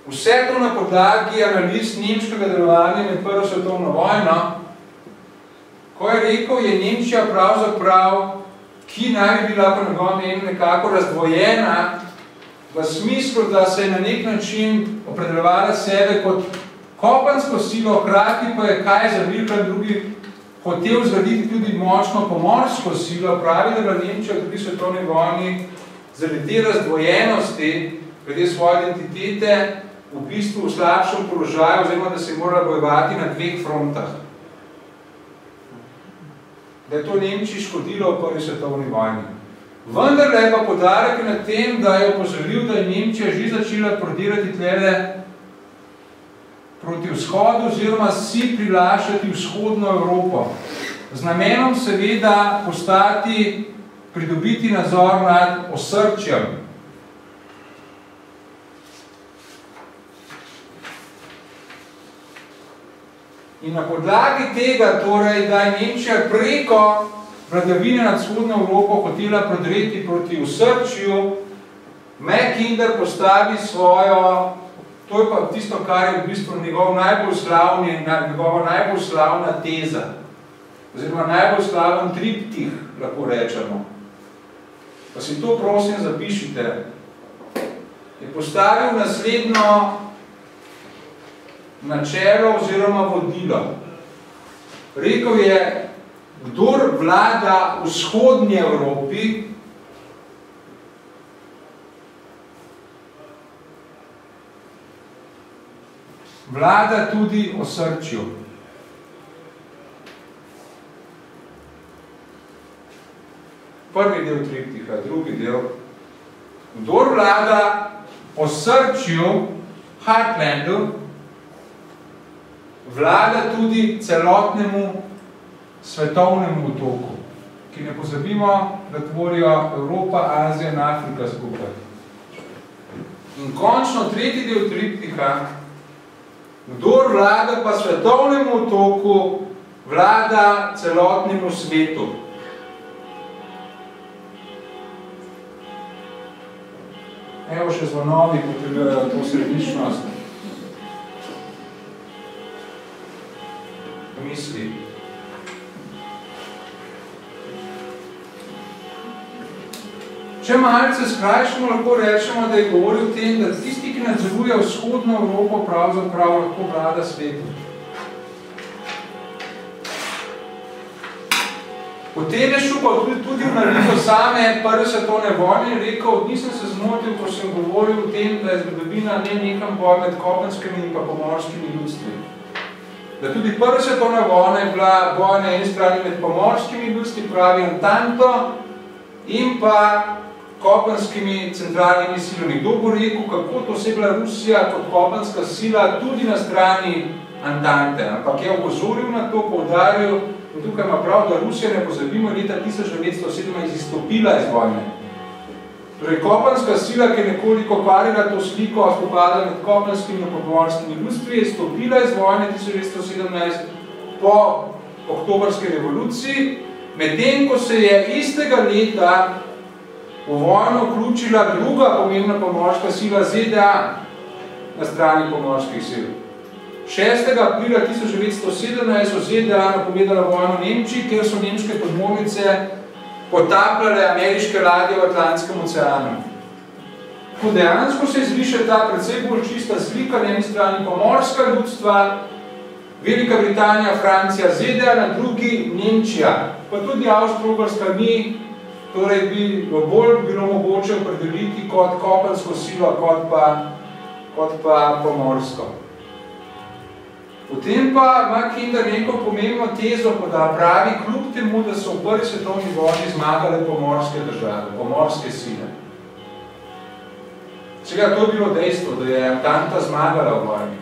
Vse to na podlagi analiz nemškega delovanja med prvo svetovno vojno, ko je rekel, je Nemčija pravzaprav, ki naj bi bila po njegovem mnenju nekako razdvojena v smislu, da se je na nek način opredelovala sebe kot kopensko silo, hkrati pa je Kajzer Wilhelm II. Hotel zgraditi tudi močno pomorsko silo, pravi, da je bila Nemčija v drugi svetovni vojni zaradi te razdvojenosti, glede svoje identitete, v bistvu v slabšem položaju, oziroma da se je morala bojevati na dveh frontah. Da je to Nemčiji škodilo v prvi svetovni vojni. Vendar je pa poudarek na tem, da je opozoril, da je Nemčija že začela prodirati tlele proti vzhodu, oziroma si prilašati vzhodno Evropo. Z namenom seveda pridobiti nadzor nad osrčjem. In na podlagi tega, torej, da je Nemčija preko vladavine nad vzhodno Evropo hotela prodreti proti osrčju, Mackinder postavi svojo, to je pa tisto, kar je v bistvu njegova najbolj slavna teza, oziroma najbolj slaven triptih, lahko rečemo. Pa si to prosim zapišite. Je postavil naslednjo načelo oziroma vodilo. Rekel je, kdor vlada v vzhodnji Evropi, vlada tudi osrčju. Prvi del triptiha, drugi del. Kdor vlada osrčju, Heartlandu, vlada tudi celotnemu svetovnemu otoku, ki ne pozabimo, da tvorijo Evropa, Azija in Afrika skupaj. In končno tretji del triptiha, kdor vlada pa svetovnemu otoku, vlada celotnemu svetu. Evo še zvonovi potrebujejo to središčnost. Misli. Če malce skrajšamo, lahko rečemo, da je govoril o tem, da tisti, ki nadzoruje vzhodno Evropo, pravzaprav lahko vlada svetu. Potem je šel pa tudi v analizo same prve svetovne vojne in rekel, nisem se zmotil, ko sem govoril o tem, da je zgodovina ne nekam boj med kopenskimi in pa pomorskimi ljudstvi. Da tudi prva svetovna vojna je bila boj na eni strani med pomorskimi ljudstvi, pravi Antanto, in pa kopenskimi centralnimi silami. Kdo bo rekel, kako to se je bila Rusija kot kopenska sila tudi na strani Antante, ampak je opozoril na to, poudaril, in tukaj ima prav, da Rusija, ne pozabimo, leta 1917 izstopila iz vojne. Torej, kopenska sila, ki je nekoliko kvarila to sliko spopada med kopenskimi in pomorskimi ljudstvi, je izstopila iz vojne 1917 po oktobrski revoluciji, medtem ko se je istega leta v vojno vključila druga pomembna pomorska sila ZDA na strani pomorskih sil. 6. aprila 1917 so ZDA napovedala vojno Nemčiji, kjer so nemške podmornice potapljale ameriške ladje v Atlantskem oceanu. Ko dejansko se izriše ta precej bolj čista slika, na eni strani pomorska ljudstva, Velika Britanija, Francija, ZDA, na drugi Nemčija, pa tudi Avstro-Ogrska ni, torej bi bolj bilo mogoče opredeliti kot kopensko silo, kot pa pomorsko. Potem pa ima Kinder neko pomembno tezo, da pravi kljub temu, da so v prvi svetovni vojni zmagale pomorske države, pomorske sile. Vsega, to je bilo dejstvo, da je Antanta zmagala v vojni.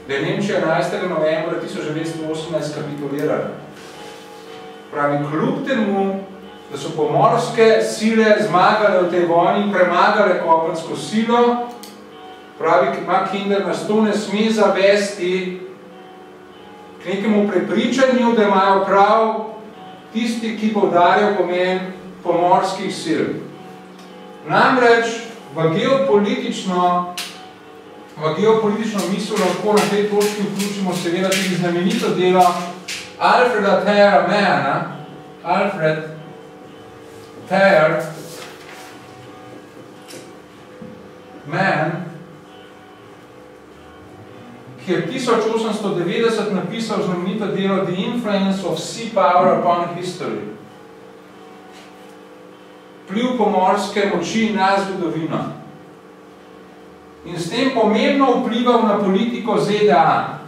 Da je Nemčija 11. novembra 1918 kapitulirala. Pravi, kljub temu, da so pomorske sile zmagale v tej vojni in premagale kopensko silo, pravi, ima Kinder nas to ne sme zavesti k nekemu prepričanju, da imajo prav tisti, ki poudarjajo pomen pomorskih sil. Namreč v geopolitično misel lahko na tej točki vključimo seveda tudi znamenito delo Alfreda Thayer Mana, Alfred Thayer Mann, ki je 1890 napisal znamenito delo The Influence of Sea Power upon History. Vpliv pomorske moči na zgodovino. In s tem pomembno vplival na politiko ZDA,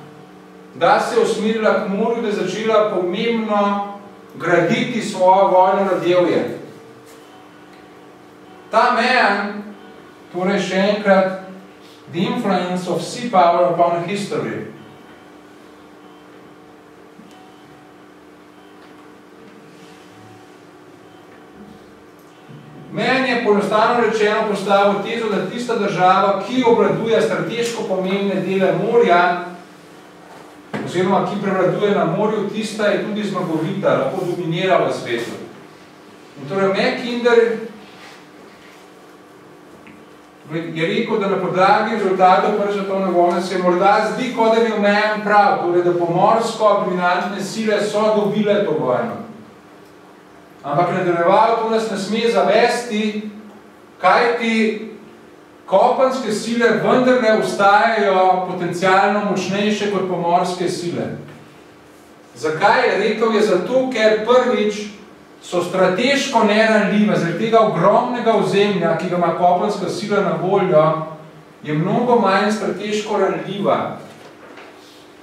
da se je usmerila k morju, da je začela pomembno graditi svojo vojno radjevje. Ta Mann, torej še enkrat, The Influence of Sea Power upon History. Mann je poenostavljeno rečeno postavil tezo, da tista država, ki obvladuje strateško pomembne dele morja, oziroma ki prevladuje na morju, tista je tudi zmagovita, lahko dominira v svetu. In torej Mackinder je rekel, da na podlagi rezultatov prve svetovne vojne se morda zdi, kot da je bil Mann prav, torej da pomorsko dominantne sile so dobile to vojno. Ampak nadaljeval to nas ne sme zavesti, kajti kopenske sile vendarle ostajajo potencialno močnejše kot pomorske sile. Zakaj je rekel? Je zato, ker prvič so strateško neranljive, zaradi tega ogromnega ozemlja, ki ga ima kopenska sila na voljo, je mnogo manj strateško ranljiva.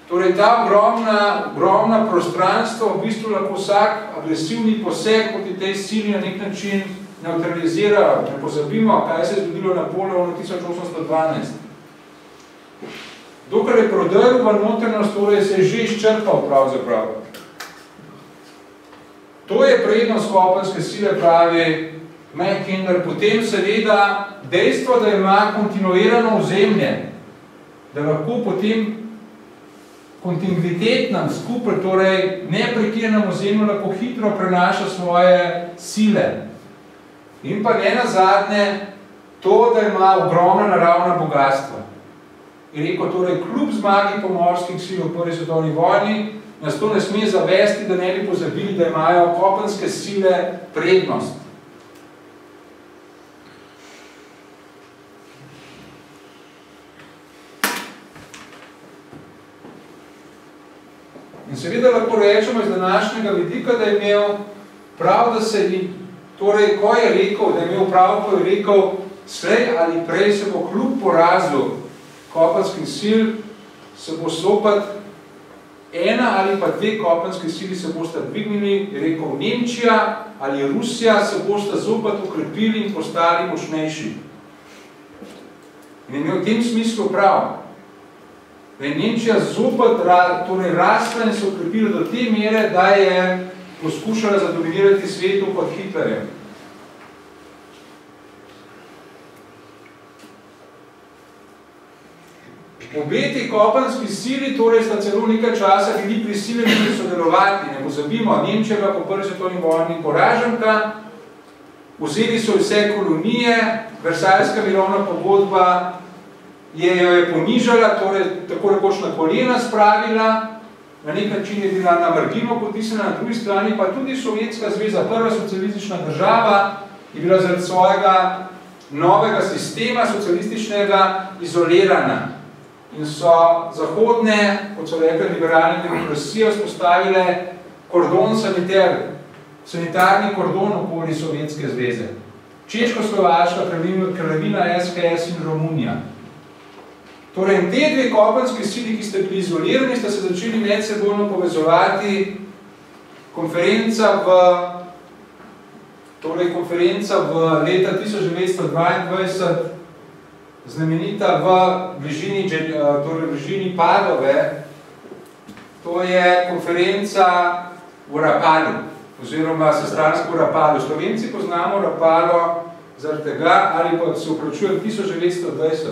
Torej, ta ogromna prostranstvo v bistvu lahko vsak agresivni poseg proti tej sili na nek način neutralizira. Ne pozabimo, kaj se je zgodilo Napoleonu 1812. Dokler je prodrl v notranjost, torej se je že izčrpal pravzaprav. To je prednost kopenske sile, pravi Mackinder. Potem seveda dejstvo, da ima kontinuirano ozemlje, da lahko potem kontinuitetnem skupaj, torej neprekirjenem ozemlju lahko hitro prenaša svoje sile. In pa ne nazadnje to, da ima ogromna naravna bogatstva. Je rekel, torej, kljub zmagi pomorskih sil v prvi svetovni vojni, nas to ne sme zavesti, da ne bi pozabili, da imajo kopenske sile prednost. In seveda lahko rečemo iz današnjega vidika, da je imel prav, da se je, torej, ko je rekel, da je imel prav, ko je rekel, slej ali prej se bo kljub porazu kopenskih sil, se bo zopet ena ali pa dve kopenske sili se bosta dvignili, je rekel, Nemčija ali Rusija se bosta zopet ukrepili in postali močnejši. In je imel v tem smislu prav, da je Nemčija zopet torej rasla in se ukrepila do te mere, da je poskušala zadominirati svetu pod Hitlerjem. Obeti kopenski sili, torej sta celo nekaj časa bili prisiljeni sodelovati. Ne pozabimo, Nemčija pa po prvi svetovni vojni poraženka, vzeli so vse kolonije, Versajska mirovna pogodba jo je ponižala, torej tako rekoč na kolena spravila, na nek način je bila na margino potisnjena, na drugi strani pa tudi Sovjetska zveza, prva socialistična država, je bila zaradi svojega novega sistema socialističnega izolirana. In so zahodne, kot so rekli, liberalne demokracije vzpostavile kordon sanitarni kordon okoli Sovjetske zveze. Češko-Slovaška, kraljevina SHS in Romunija. Torej, te dve kopenske sili, ki ste bili izolirani, sta se začeli medsebojno povezovati. Konferenca v leta 1922, znamenita v bližini Padove, to je konferenca v Rapalu, oziroma sestanek v Rapalu. Slovenci poznamo Rapalo zaradi tega, ali pa se vprašujem 1920.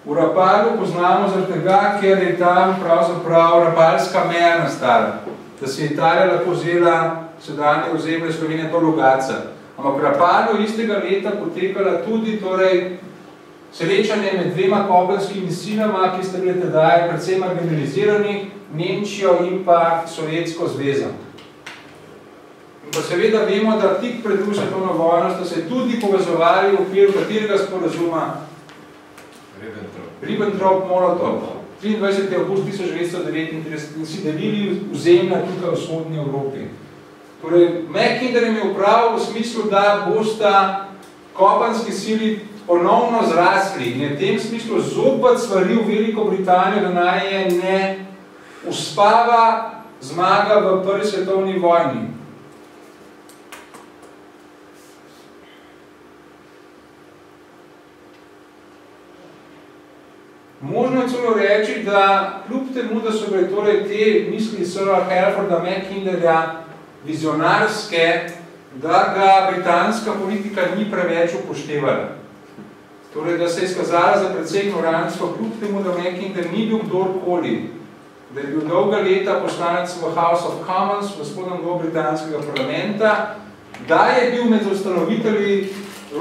V Rapalu poznamo zaradi tega, ker je tam pravzaprav rapalska meja nastala, da se je Italija lahko vzela sedanje ozemlje Slovenije do Logatca. Ampak v Rapalu istega leta potekala tudi torej srečanje med dvema kopenskimi silama, ki sta bile tedaj predvsem marginalizirani, Nemčijo in pa Sovjetsko zvezo. In pa seveda vemo, da tik pred drugo svetovno vojno sta se tudi povezovali v okviru katerega sporazuma Ribbentrop-Molotov, 23. avgust 1939, in si delili ozemlja tukaj v vzhodni Evropi. Torej, Mackinder je imel prav v smislu, da bosta kopenski sili ponovno zrasli in je v tem smislu zopet svaril Veliko Britanijo, da naj je ne uspava zmaga v prvi svetovni vojni. Možno je celo reči, da kljub temu, da so bile torej te misli Sira Halforda Mackinderja vizionarske, da ga britanska politika ni preveč upoštevala. Torej, da se je izkazala za precej ignorantstvo, kljub temu, da Mackinder ni bil kdorkoli, da je bil dolga leta poslanec v House of Commons, v spodnjem dobu britanskega parlamenta, da je bil med ustanovitelji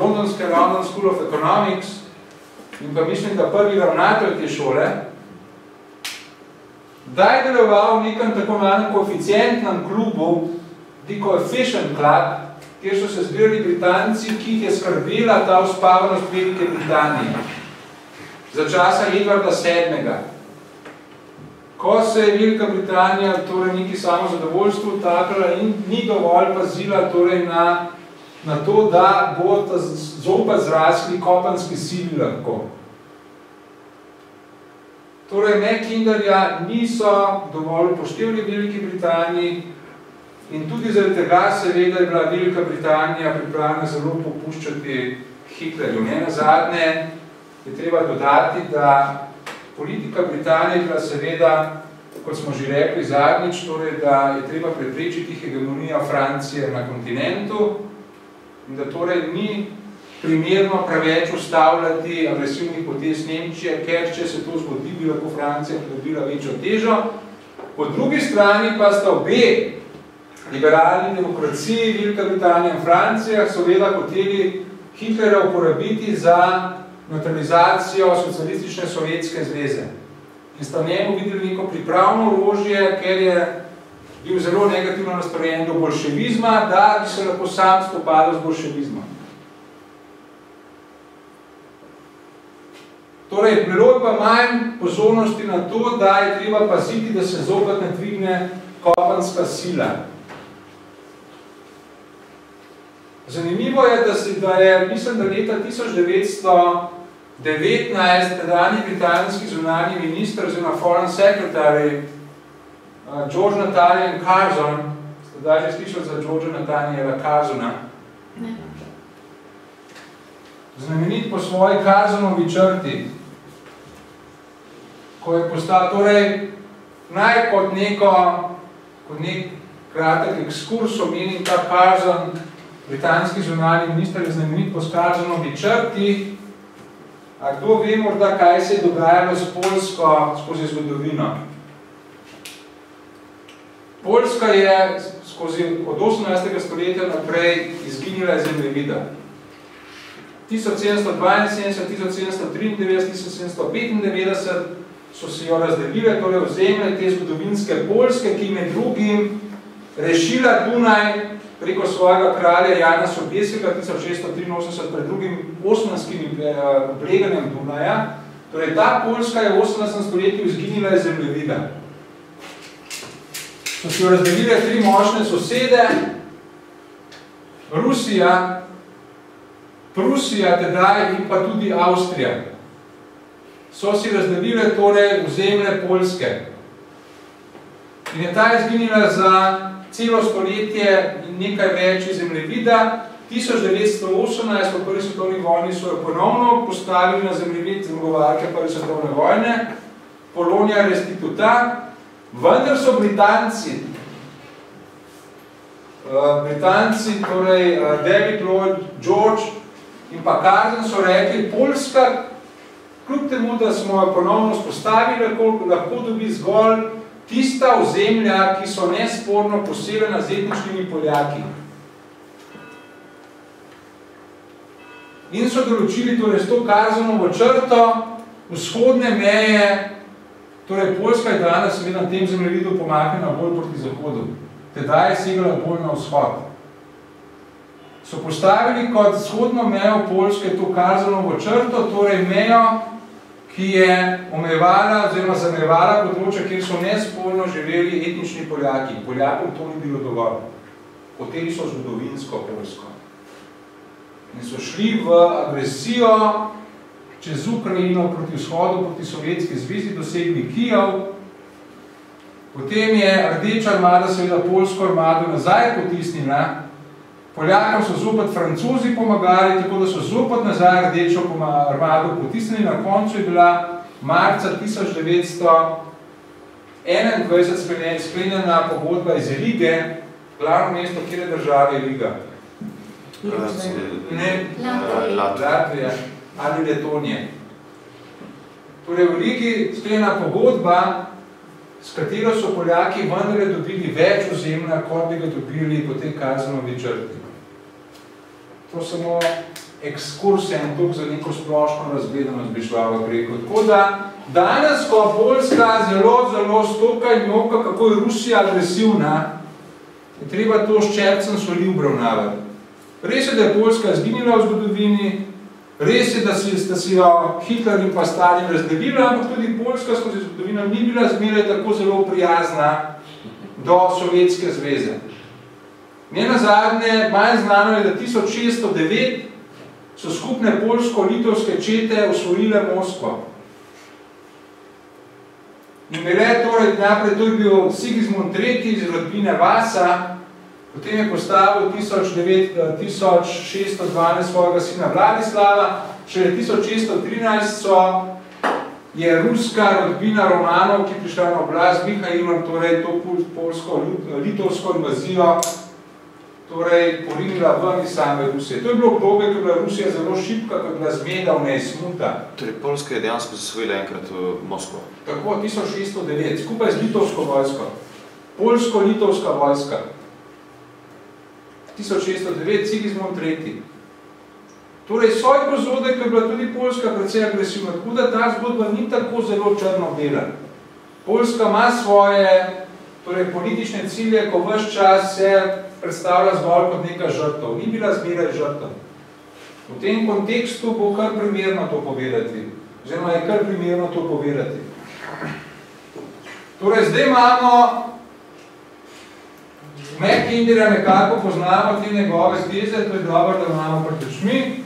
londonske London School of Economics in pa mislim, da prvi ravnatelj te šole, da je deloval v nekem tako malem koeficientnem klubu, The Coefficient Club, kjer so se zbirali Britanci, ki jih je skrbela ta uspavanost Velike Britanije za časa Edvarda VII. ko se je Velika Britanija torej neki samozadovoljstvo utakala in ni dovolj pazila torej na to, da bo zopet zrasli kopenski sili lahko. Torej, Mackinderja niso dovolj upoštevali v Veliki Britaniji in tudi zaradi tega seveda je bila Velika Britanija pripravljena zelo popuščati Hitlerju. Nenazadnje je treba dodati, da politika Britanije je bila seveda, kot smo že rekli zadnjič, torej, da je treba preprečiti hegemonijo Francije na kontinentu in da torej ni primerno preveč ustavljati agresivnih potez Nemčije, ker če se to zgodi, bi lahko Francija pridobila večjo težo. Po drugi strani pa sta obe liberalni demokraciji, Velika Britanija in Francija, seveda hoteli Hitlerja uporabiti za neutralizacijo socialistične Sovjetske zveze. In sta v njemu videli neko pripravno orožje, ker je bil zelo negativno nastrojen do bolševizma, da bi se lahko sam spopadal z bolševizmom. Torej, bilo je pa manj pozornosti na to, da je treba paziti, da se zopet ne dvigne kopenska sila. Zanimivo je, da je, mislim, da leta 1919 tedajni britanski zunanji minister oziroma foreign secretary George Nathaniel Curzon, ste da že slišali za Georgea Nathaniela Curzona? Ne. Znamenit po svoji Curzonovi črti, ko je postal, torej, naj kot nek kratek ekskurs omenim ta Curzon, britanski zunanji minister, je znamenit po Curzonovi črti. A kdo ve morda, kaj se je dogajalo s Poljsko skozi zgodovino? Poljska je od 18. stoletja naprej izginila iz zemljevida. 1772, 1793, 1795 so se jo razdelile, torej ozemlje te zgodovinske Poljske, ki med drugim rešila Dunaj preko svojega kralja Jana Sobieskega 1683 pred drugim osmanskim obleganjem Dunaja. Torej, ta Poljska je v 18. stoletju izginila iz zemljevida. So si jo razdelile tri močne sosede, Rusija, Prusija tedaj in pa tudi Avstrija. So si razdelile torej ozemlje Poljske. In je ta izginila za celo stoletje in nekaj več iz zemljevida. 1918, po prvi svetovni vojni, so jo ponovno postavili na zemljevid zmagovalke prve svetovne vojne, Polonia Restituta, vendar so Britanci, torej David Lloyd George in pa Curzon so rekli, Poljska, kljub temu, da smo jo ponovno spostavili, lahko dobi zgolj tista ozemlja, ki so nesporno poseljena z etničnimi Poljaki. In so določili torej s to Curzonovo črto vzhodne meje, torej Poljska je danes seveda na tem zemljevidu pomaknjena bolj proti zahodu. Tedaj je segala bolj na vzhod. So postavili kot vzhodno mejo Poljske to Curzonovo črto, torej mejo, ki je omejevala oziroma zamejevala področja, kjer so nesporno živeli etnični Poljaki. Poljakom to ni bilo dovolj. Hoteli so zgodovinsko Poljsko. In so šli v agresijo čez Ukrajino proti vzhodu, proti Sovjetski zvezi, dosegli Kijev. Potem je Rdeča armada seveda Poljsko armado nazaj potisnila. Poljakom so zopet Francozi pomagali, tako da so zopet nazaj Rdečo armado potisnili. Na koncu je bila marca 1921 sklenjena pogodba iz Rige, glavno mesto, kjer je država je Riga. Latvija ali Letonije. Torej v Rigi sklenjena pogodba, s katero so Poljaki vendarle dobili več ozemlja, kot bi ga dobili po tej Curzonovi črti. To samo ekskurse in tok za neko splošno razgledanost bi šla preko. Tako da danes, ko Poljska zelo stoka in njoka, kako je Rusija agresivna, je treba to s čepcem soli obravnavati. Res je, da je Poljska izginila v zgodovini, Res je, da sta si jo Hitler in pa Stalin razdelila, ampak tudi Poljska skozi zgodovino ni bila zmeraj tako zelo prijazna do Sovjetske zveze. Nenazadnje, manj znano je, da 1609 so skupne poljsko-litovske čete osvojile Moskvo. In torej, naprej to je bil Sigismund III. Iz rodbine Vasa, potem je postavil 1612 svojega sina Vladislava, šele 1613 je ruska rodbina Romanov, ki je prišla na oblast z Mihailom, torej to polsko-litovsko invazijo, torej porinila ven iz same Rusije. To je bilo obdobje, ko je bila Rusija zelo šibka, ko je bila zmedavna in smuta. Torej Poljska je dejansko zasvojila enkrat v Moskvo. Tako, 1609, skupaj z litovsko vojsko. Poljsko-litovska vojska. 1609, Sigismund III. Torej, svoj pozodek je bila tudi Poljska precej agresivna, tako da ta zgodba ni tako zelo črno-bela. Poljska ima svoje politične cilje, ko ves čas se predstavlja zgolj kot neka žrtev. Ni bila zmeraj žrtev. V tem kontekstu bo kar primerno to povedati. Oziroma je kar primerno to povedati. Torej, zdaj imamo Mackinderja nekako poznamo te njegove teze, to je dobro, da imamo pred očmi.